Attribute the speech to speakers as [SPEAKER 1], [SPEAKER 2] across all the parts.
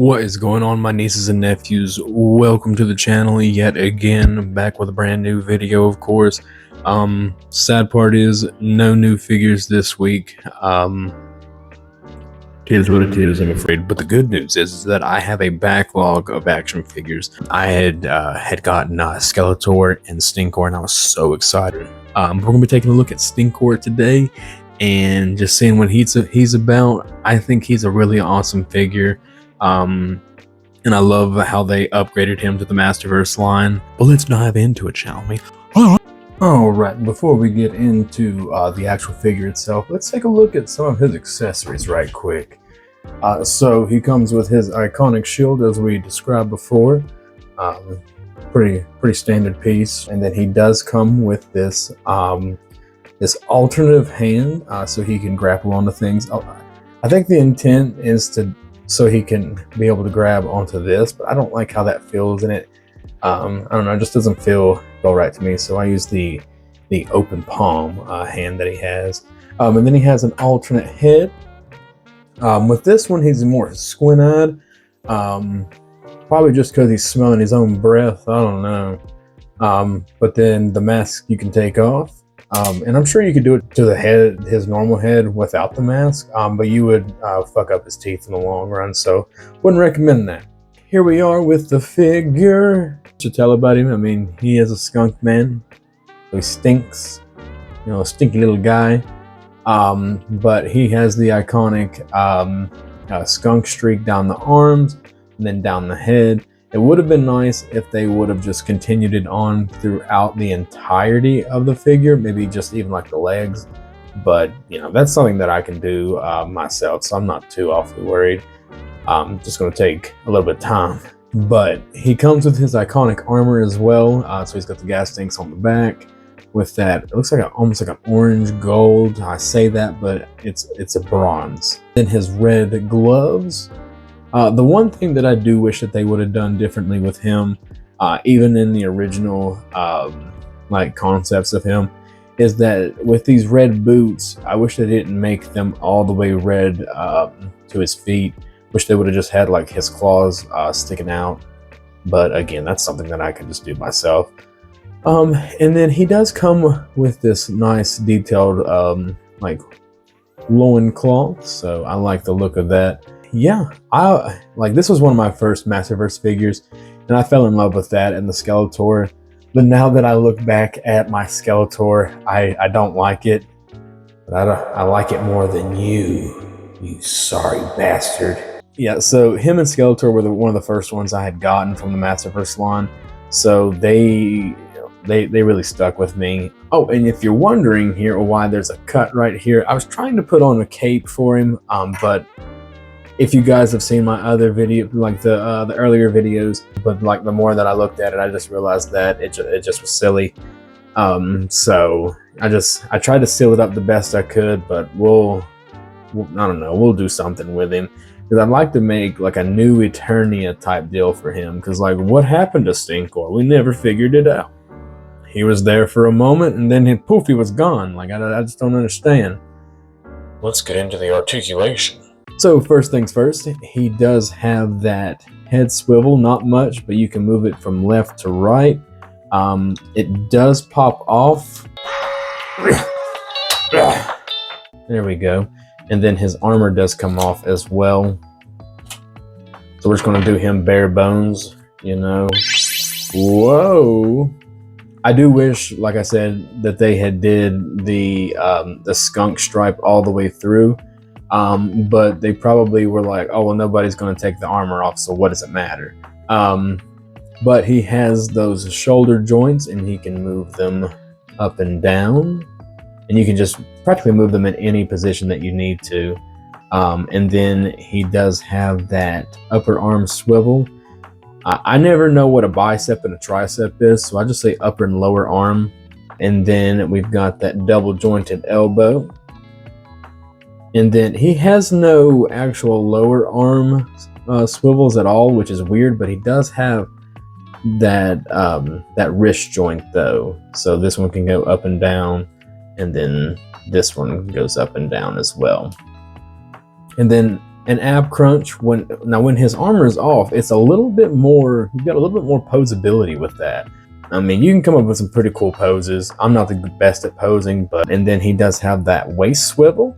[SPEAKER 1] What is going on, my nieces and nephews? Welcome to the channel yet again, back with a brand new video, of course. Sad part is no new figures this week. It is what it is, I'm afraid. But the good news is that I have a backlog of action figures. I had gotten Skeletor and Stinkor, and I was so excited. We're going to be taking a look at Stinkor today and just seeing what he's about. I think he's a really awesome figure. And I love how they upgraded him to the Masterverse line. But let's dive into it, shall we? Alright, before we get into the actual figure itself, let's take a look at some of his accessories right quick. So he comes with his iconic shield, as we described before. Pretty standard piece. And then he does come with this this alternative hand, so he can grapple onto things. I think the intent is so he can be able to grab onto this, but I don't like how that feels in it. I don't know, it just doesn't feel right to me, so I use the open palm hand that he has. And then he has an alternate head. With this one, he's more squint-eyed, probably just because he's smelling his own breath, I don't know. But then the mask you can take off. And I'm sure you could do it to the head, his normal head, without the mask, but you would fuck up his teeth in the long run, so wouldn't recommend that. Here we are with the figure. To tell about him, I mean, he is a skunk man, so he stinks, you know, a stinky little guy. But he has the iconic skunk streak down the arms and then down the head. It would have been nice if they would have just continued it on throughout the entirety of the figure, maybe just even like the legs. But, you know, that's something that I can do myself, so I'm not too awfully worried. Just going to take a little bit of time. But he comes with his iconic armor as well. So he's got the gas tanks on the back with that. It looks like almost like an orange gold. I say that, but it's a bronze. Then his red gloves. The one thing that I do wish that they would have done differently with him, even in the original like concepts of him, is that with these red boots, I wish they didn't make them all the way red to his feet. Wish they would have just had like his claws sticking out. But again, that's something that I can just do myself. And then he does come with this nice detailed like loincloth, so I like the look of that. Yeah, this was one of my first Masterverse figures, and I fell in love with that and the Skeletor. But now that I look back at my Skeletor, I don't like it. But I like it more than you sorry bastard. Yeah, so him and Skeletor were one of the first ones I had gotten from the Masterverse line, so they really stuck with me. Oh, and if you're wondering here why there's a cut right here, I was trying to put on a cape for him, but if you guys have seen my other video, like the earlier videos, but like the more that I looked at it, I just realized that it just was silly. So I tried to seal it up the best I could, but I don't know, we'll do something with him. Because I'd like to make like a new Eternia type deal for him. Because like, what happened to Stinkor? We never figured it out. He was there for a moment and then poof, he was gone. Like, I just don't understand. Let's get into the articulation. So first things first, he does have that head swivel, not much, but you can move it from left to right. It does pop off. There we go. And then his armor does come off as well. So we're just going to do him bare bones, you know. Whoa. I do wish, like I said, that they had did the skunk stripe all the way through. But they probably were like, oh, well, nobody's going to take the armor off, so what does it matter? But he has those shoulder joints, and he can move them up and down. And you can just practically move them in any position that you need to. And then he does have that upper arm swivel. I never know what a bicep and a tricep is, so I just say upper and lower arm. And then we've got that double jointed elbow. And then he has no actual lower arm swivels at all, which is weird, but he does have that wrist joint though. So this one can go up and down, and then this one goes up and down as well. And then And ab crunch, when his armor is off, it's a little bit more, you've got a little bit more posability with that. I mean, you can come up with some pretty cool poses. I'm not the best at posing, and then he does have that waist swivel.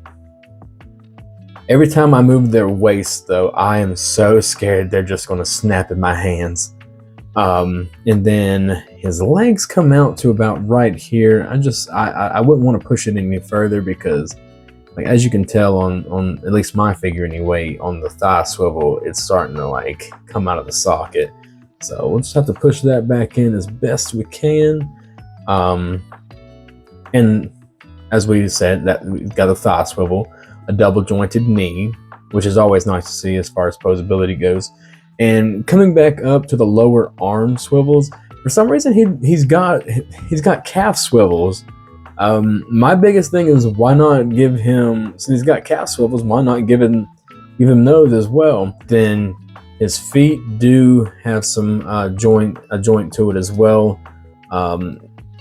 [SPEAKER 1] Every time I move their waist, though, I am so scared they're just going to snap in my hands. And then his legs come out to about right here. I wouldn't want to push it any further because, like, as you can tell on at least my figure anyway, on the thigh swivel, it's starting to like come out of the socket. So we'll just have to push that back in as best we can. And as we said, that we've got a thigh swivel, a double jointed knee, which is always nice to see as far as posability goes. And coming back up to the lower arm swivels, for some reason he's got calf swivels. My biggest thing is, why not give him, since he's got calf swivels, why not give him those as well? Then his feet do have some a joint to it as well.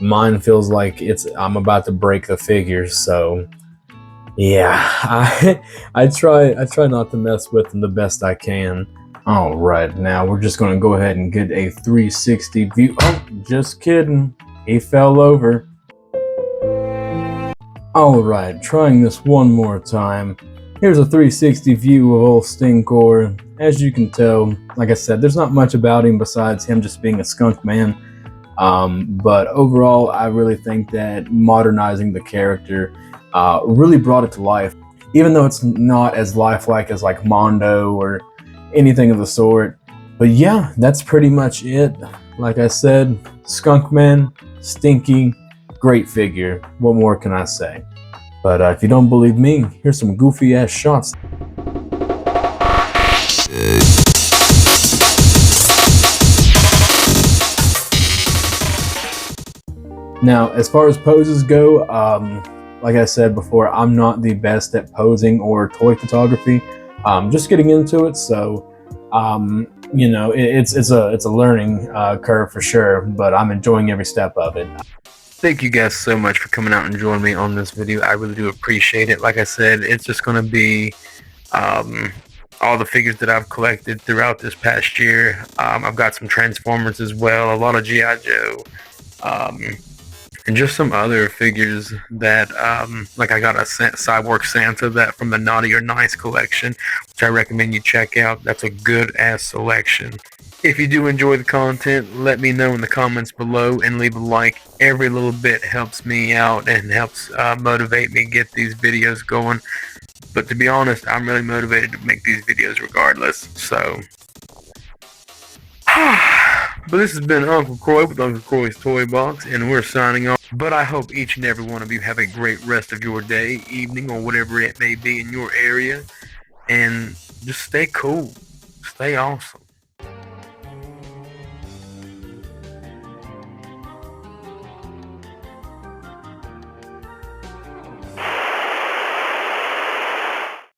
[SPEAKER 1] Mine feels like I'm about to break the figures, so yeah, I try not to mess with them the best I can. All right, now we're just going to go ahead and get a 360 view. Oh, just kidding, he fell over. All right, trying this one more time. Here's a 360 view of old Stinkor. As you can tell, like I said, there's not much about him besides him just being a skunk man. But overall, I really think that modernizing the character really brought it to life, even though it's not as lifelike as like Mondo or anything of the sort. But yeah, that's pretty much it. Like I said, skunk man, stinky, great figure. What more can I say? But if you don't believe me, here's some goofy ass shots. Now, as far as poses go, like I said before, I'm not the best at posing or toy photography. Just getting into it, so you know, it's a learning curve for sure. But I'm enjoying every step of it. Thank you guys so much for coming out and joining me on this video. I really do appreciate it. Like I said, it's just going to be all the figures that I've collected throughout this past year. I've got some Transformers as well, a lot of G.I. Joe, and just some other figures that, like I got a Cyborg Santa that from the Naughty or Nice collection, which I recommend you check out. That's a good ass selection. If you do enjoy the content, let me know in the comments below and leave a like. Every little bit helps me out and helps motivate me get these videos going. But to be honest, I'm really motivated to make these videos regardless. So, but this has been Uncle Croy with Uncle Croy's Toy Box, and we're signing off. But I hope each and every one of you have a great rest of your day, evening, or whatever it may be in your area. And just stay cool. Stay awesome.